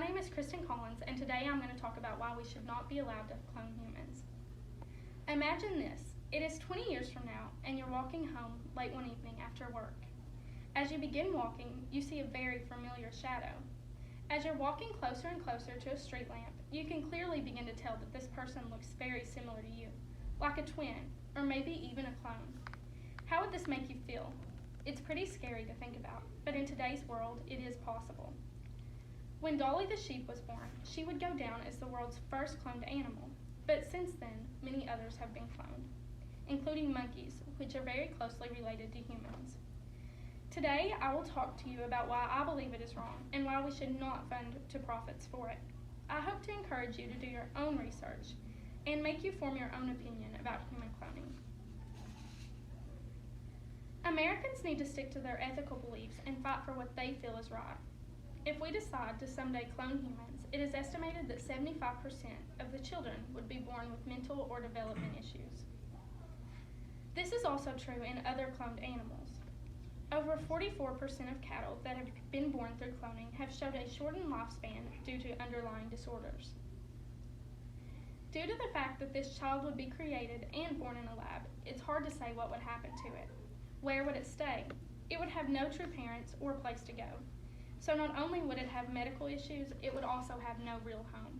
name is Kristen Collins, and today I'm going to talk about why we should not be allowed to clone humans. Imagine this. It is 20 years from now, and you're walking home late one evening after work. As you begin walking, you see a very familiar shadow. As you're walking closer and closer to a street lamp, you can clearly begin to tell that this person looks very similar to you, like a twin, or maybe even a clone. How would this make you feel? It's pretty scary to think about, but in today's world, it is possible. When Dolly the sheep was born, she would go down as the world's first cloned animal, but since then, many others have been cloned, including monkeys, which are very closely related to humans. Today, I will talk to you about why I believe it is wrong and why we should not fund to profits for it. I hope to encourage you to do your own research and make you form your own opinion about human cloning. Americans need to stick to their ethical beliefs and fight for what they feel is right. If we decide to someday clone humans, it is estimated that 75% of the children would be born with mental or development issues. This is also true in other cloned animals. Over 44% of cattle that have been born through cloning have showed a shortened lifespan due to underlying disorders. Due to the fact that this child would be created and born in a lab, it's hard to say what would happen to it. Where would it stay? It would have no true parents or place to go. So not only would it have medical issues, it would also have no real home.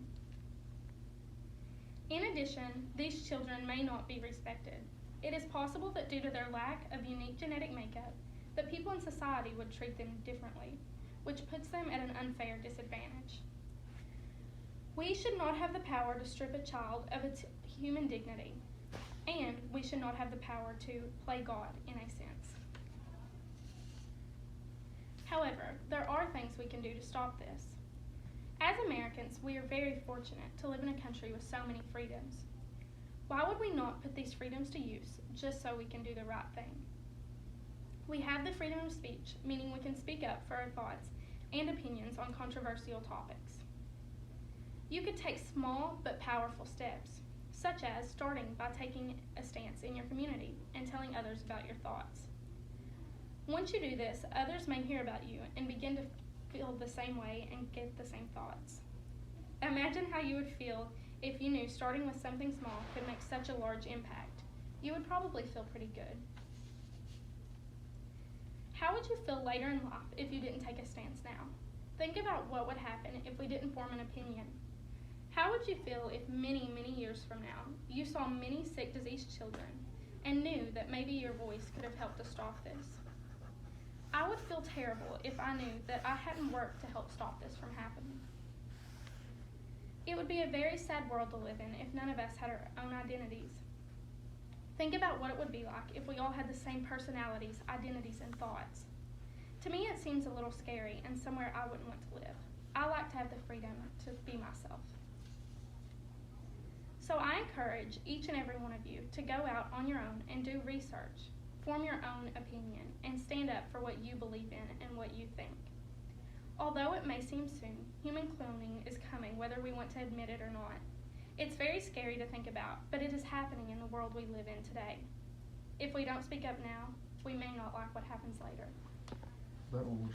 In addition, these children may not be respected. It is possible that due to their lack of unique genetic makeup, that people in society would treat them differently, which puts them at an unfair disadvantage. We should not have the power to strip a child of its human dignity, and we should not have the power to play God in a sense. However, there are things we can do to stop this. As Americans, we are very fortunate to live in a country with so many freedoms. Why would we not put these freedoms to use just so we can do the right thing? We have the freedom of speech, meaning we can speak up for our thoughts and opinions on controversial topics. You could take small but powerful steps, such as starting by taking a stance in your community and telling others about your thoughts. Once you do this, others may hear about you and begin to feel the same way and get the same thoughts. Imagine how you would feel if you knew starting with something small could make such a large impact. You would probably feel pretty good. How would you feel later in life if you didn't take a stance now? Think about what would happen if we didn't form an opinion. How would you feel if many, many years from now, you saw many sick, diseased children and knew that maybe your voice could have helped to stop this? I would feel terrible if I knew that I hadn't worked to help stop this from happening. It would be a very sad world to live in if none of us had our own identities. Think about what it would be like if we all had the same personalities, identities, and thoughts. To me, it seems a little scary and somewhere I wouldn't want to live. I like to have the freedom to be myself. So I encourage each and every one of you to go out on your own and do research, form your own opinion, and stand up for what you believe in and what you think. Although it may seem soon, human cloning is coming whether we want to admit it or not. It's very scary to think about, but it is happening in the world we live in today. If we don't speak up now, we may not like what happens later.